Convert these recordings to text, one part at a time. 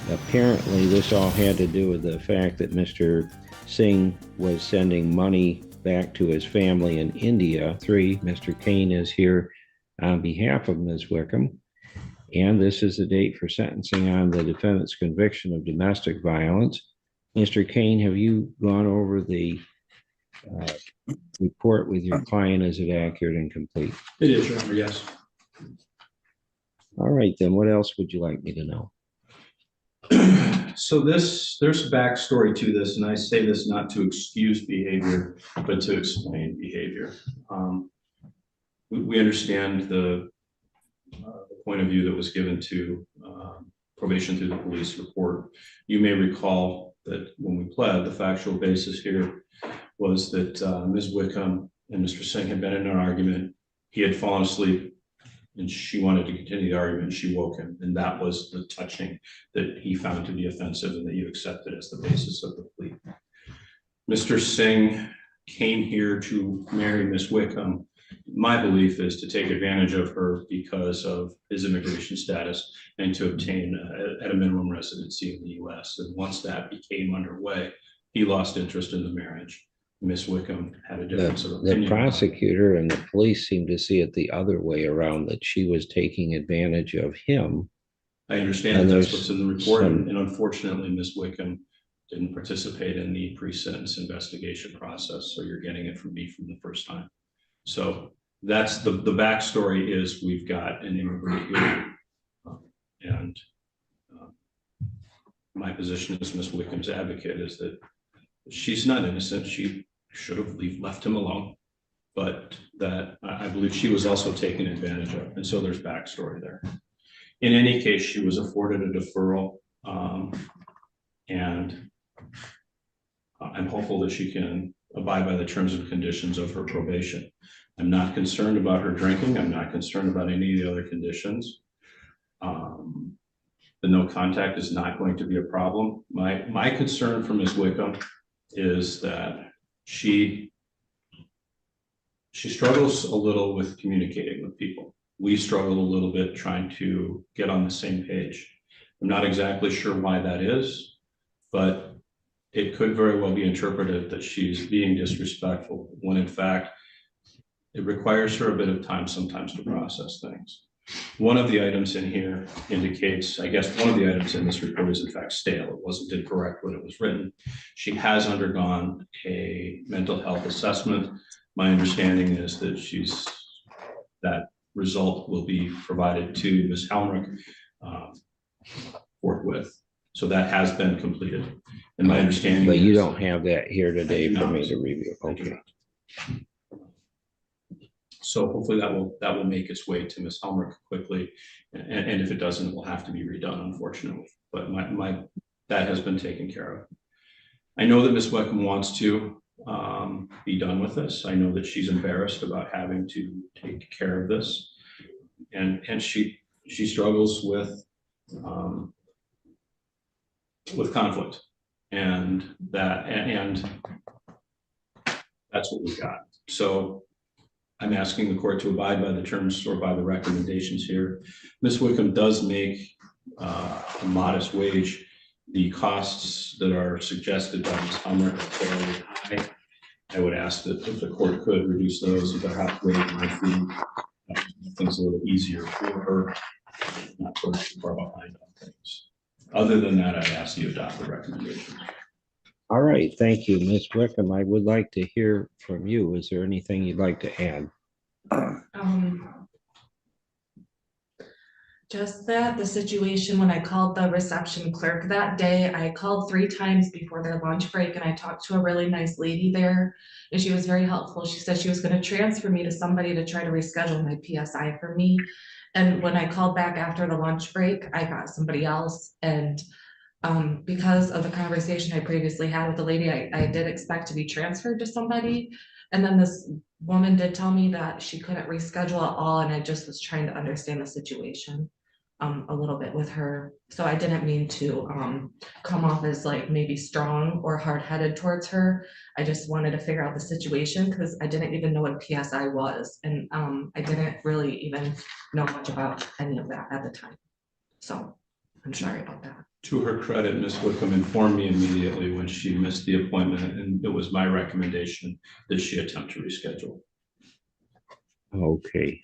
Apparently, this all had to do with the fact that Mr. Singh was sending money back to his family in India. Three, Mr. Kane is here on behalf of Ms. Wickham, and this is the date for sentencing on the defendant's conviction of domestic violence. Mr. Kane, have you gone over the report with your client? Is it accurate and complete? It is, Your Honor, yes. All right, then what else would you like me to know? So there's a backstory to this, and I say this not to excuse behavior, but to explain behavior. We understand the point of view that was given to probation through the police report. You may recall that when we pled, the factual basis here was that Ms. Wickham and Mr. Singh had been in an argument. He had fallen asleep and she wanted to continue the argument. She woke him, and that was the touching that he found to be offensive and that you accepted as the basis of the plea. Mr. Singh came here to marry Ms. Wickham. My belief is to take advantage of her because of his immigration status and to obtain at a minimum residency in the U.S. And once that became underway, he lost interest in the marriage. Ms. Wickham had a difference of opinion. The prosecutor and the police seemed to see it the other way around, that she was taking advantage of him. I understand that's what's in the report, and unfortunately, Ms. Wickham didn't participate in the pre-sentence investigation process, so you're getting it from me from the first time. So that's the backstory is we've got an immigrant here, and my position as Ms. Wickham's advocate is that she's not innocent. She should have left him alone, but that I believe she was also taken advantage of, and so there's backstory there. In any case, she was afforded a deferral, and I'm hopeful that she can abide by the terms and conditions of her probation. I'm not concerned about her drinking. I'm not concerned about any of the other conditions. The no contact is not going to be a problem. My concern for Ms. Wickham is that she struggles a little with communicating with people. We struggle a little bit trying to get on the same page. I'm not exactly sure why that is, but it could very well be interpreted that she's being disrespectful when in fact it requires her a bit of time sometimes to process things. One of the items in here indicates, I guess one of the items in this report is in fact stale. It wasn't incorrect when it was written. She has undergone a mental health assessment. My understanding is that that result will be provided to Ms. Helmrich forthwith. So that has been completed. And my understanding But you don't have that here today for me to review. Okay. So hopefully that will make its way to Ms. Helmrich quickly. And if it doesn't, it will have to be redone, unfortunately. But that has been taken care of. I know that Ms. Wickham wants to be done with this. I know that she's embarrassed about having to take care of this. And she struggles with conflict. And that's what we got. So I'm asking the court to abide by the terms or by the recommendations here. Ms. Wickham does make a modest wage. The costs that are suggested by Ms. Helmrich are fairly high. I would ask that if the court could reduce those, if I have to waive my fee, things a little easier for her, not put her too far behind on things. Other than that, I'd ask you to adopt the recommendations. All right, thank you, Ms. Wickham. I would like to hear from you. Is there anything you'd like to add? Just that the situation when I called the reception clerk that day, I called 3 times before their lunch break and I talked to a really nice lady there and she was very helpful. She said she was going to transfer me to somebody to try to reschedule my PSI for me. And when I called back after the lunch break, I got somebody else. And because of the conversation I previously had with the lady, I did expect to be transferred to somebody. And then this woman did tell me that she couldn't reschedule at all. And I just was trying to understand the situation a little bit with her. So I didn't mean to come off as like maybe strong or hard-headed towards her. I just wanted to figure out the situation because I didn't even know what PSI was. And I didn't really even know much about any of that at the time. So I'm sorry about that. To her credit, Ms. Wickham informed me immediately when she missed the appointment, and it was my recommendation that she attempt to reschedule. Okay.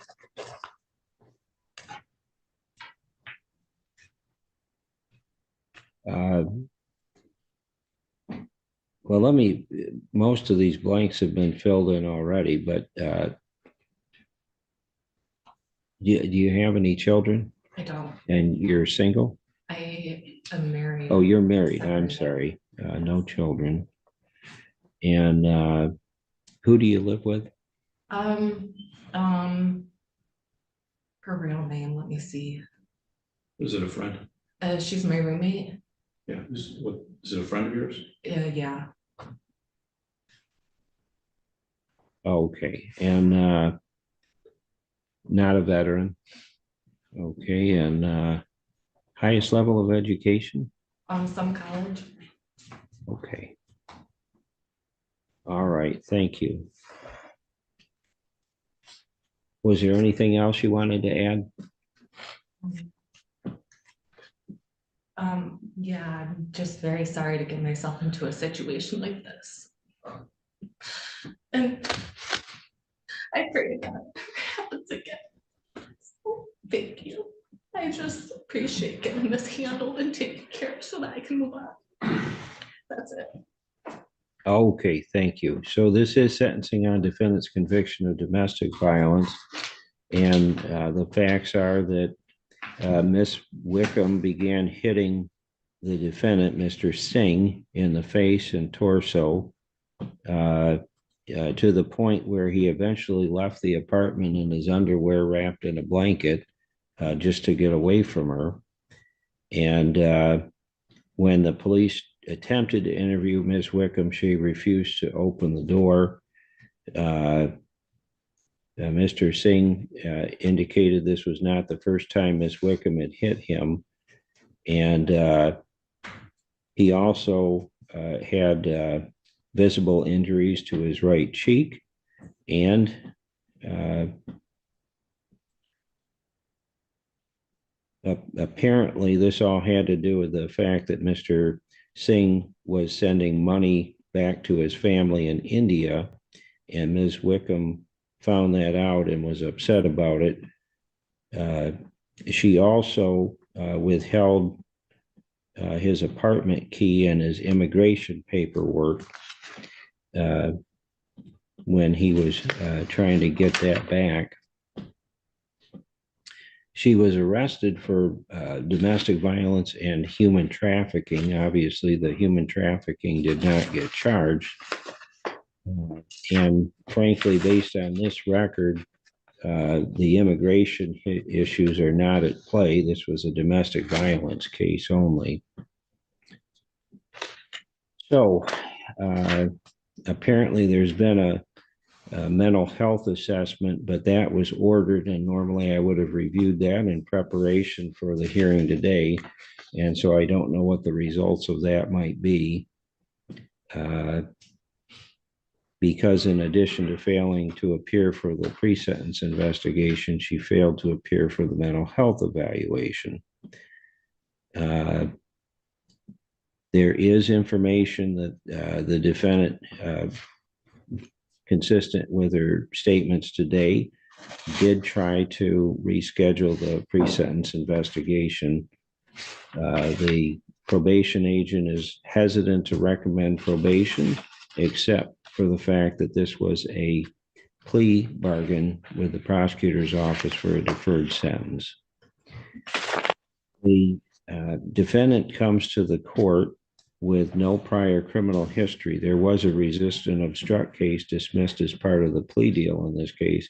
Well, most of these blanks have been filled in already, but do you have any children? I don't. And you're single? I am married. Oh, you're married. I'm Separated. sorry. No children. And who do you live with? Um, um, her real name, let me see. Is it a friend? She's my roommate. Yeah. Is it a friend of yours? Yeah. Okay. And not a veteran. Okay. And highest level of education? Some college. Okay. All right. Thank you. Was there anything else you wanted to add? Yeah, I'm just very sorry to get myself into a situation like this. And I pray to God it never happens again. So, thank you. I just appreciate getting this handled and taken care of so that I can move on. That's it. Okay, thank you. So this is sentencing on defendant's conviction of domestic violence. And the facts are that Miss Wickham began hitting the defendant, Mr. Singh, in the face and torso to the point where he eventually left the apartment in his underwear wrapped in a blanket just to get away from her. And when the police attempted to interview Ms. Wickham, she refused to open the door. Mr. Singh indicated this was not the first time Ms. Wickham had hit him. And he also had visible injuries to his right cheek. And apparently this all had to do with the fact that Mr. Singh was sending money back to his family in India, and Ms. Wickham found that out and was upset about it. She also withheld his apartment key and his immigration paperwork when he was trying to get that back. She was arrested for domestic violence and human trafficking. Obviously, the human trafficking did not get charged. And frankly, based on this record, the immigration issues are not at play. This was a domestic violence case only. So apparently there's been a mental health assessment, but that was ordered, and normally I would have reviewed that in preparation for the hearing today. And so I don't know what the results of that might be. Because in addition to failing to appear for the pre-sentence investigation, she failed to appear for the mental health evaluation. There is information that the defendant, consistent with her statements today, did try to reschedule the pre-sentence investigation. The probation agent is hesitant to recommend probation, except for the fact that this was a plea bargain with the prosecutor's office for a deferred sentence. The defendant comes to the court with no prior criminal history. There was a resist and obstruct case dismissed as part of the plea deal in this case.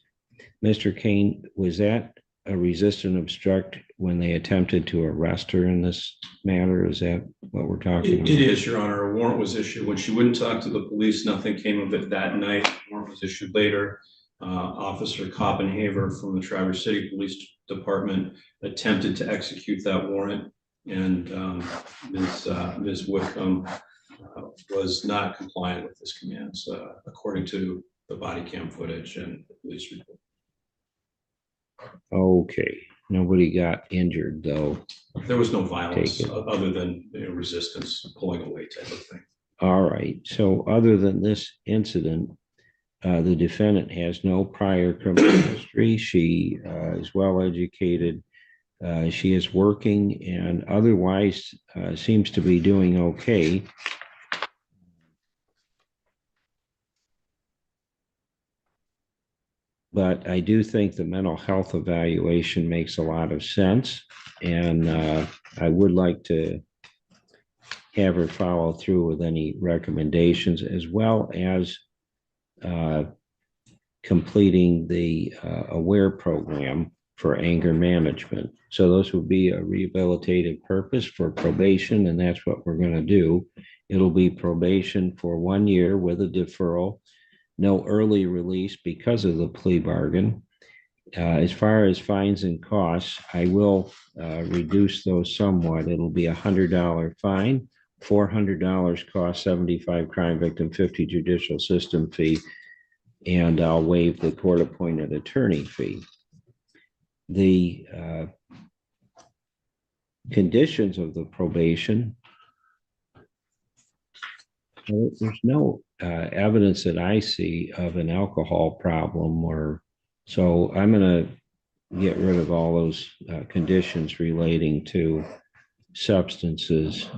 Mr. Kane, was that a resist and obstruct when they attempted to arrest her in this matter? Is that what we're talking about? It is, Your Honor. A warrant was issued. When she wouldn't talk to the police, nothing came of it that night. A warrant was issued later. Officer Koppenhaver from the Traverse City Police Department attempted to execute that warrant, and Ms. Wickham was not compliant with his commands, according to the body cam footage and the police report. Okay. Nobody got injured, though. There was no violence Take it. other than resistance, pulling away type of thing. All right. So other than this incident, the defendant has no prior criminal history. She is well educated. She is working and otherwise seems to be doing okay. But I do think the mental health evaluation makes a lot of sense. And I would like to have her follow through with any recommendations, as well as completing the AWARE program for anger management. So those would be a rehabilitative purpose for probation, and that's what we're going to do. It'll be probation for 1 year with a deferral, no early release because of the plea bargain. As far as fines and costs, I will reduce those somewhat. It'll be $100 fine, $400 cost, 75 crime victim, 50 judicial system fee, and I'll waive the court-appointed attorney fee. The conditions of the probation, there's no evidence that I see of an alcohol problem, or so I'm going to get rid of all those conditions relating to substances.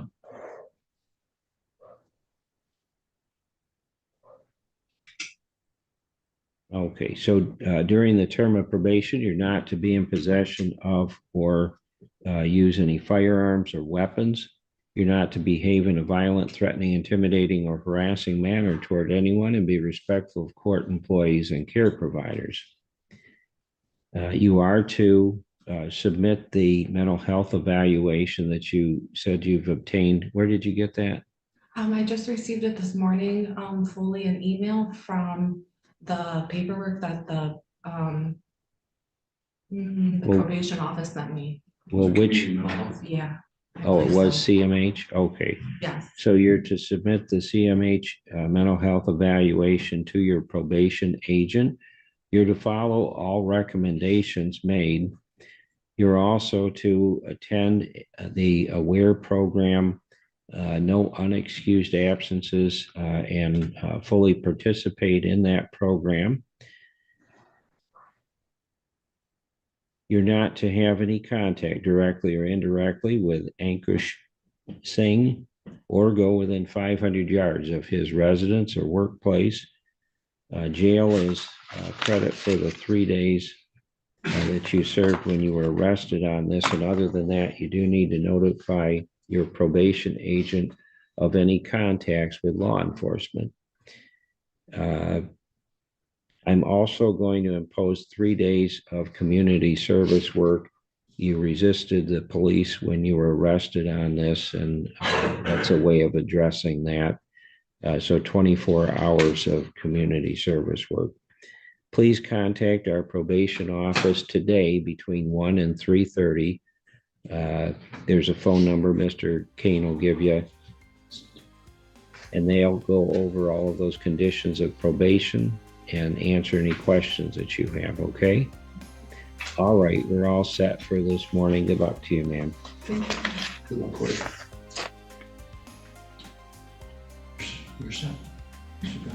Okay, so during the term of probation, you're not to be in possession of or use any firearms or weapons. You're not to behave in a violent, threatening, intimidating, or harassing manner toward anyone, and be respectful of court employees and care providers. You are to submit the mental health evaluation that you said you've obtained. Where did you get that? I just received it this morning, fully an email from the paperwork that the Well- probation office sent me. Well, which, Community mental health. Yeah. I oh, it believe was so. CMH? Okay. Yes. So you're to submit the CMH mental health evaluation to your probation agent. You're to follow all recommendations made. You're also to attend the AWARE program, no unexcused absences, and fully participate in that program. You're not to have any contact directly or indirectly with Ankush Singh or go within 500 yards of his residence or workplace. Jail is credit for the 3 days that you served when you were arrested on this. And other than that, you do need to notify your probation agent of any contacts with law enforcement. I'm also going to impose 3 days of community service work. You resisted the police when you were arrested on this, and that's a way of addressing that. So 24 hours of community service work. Please contact our probation office today between 1 and 3:30. There's a phone number Mr. Kane will give you, and they'll go over all of those conditions of probation and answer any questions that you have, okay? All right, we're all set for this morning. Good luck to you, ma'am. Thank you. Good luck with it. You're set. Yes, you go.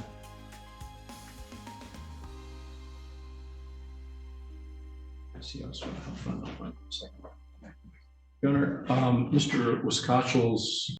I see us up front. Second. Gunnar, Mr. Wiskochel's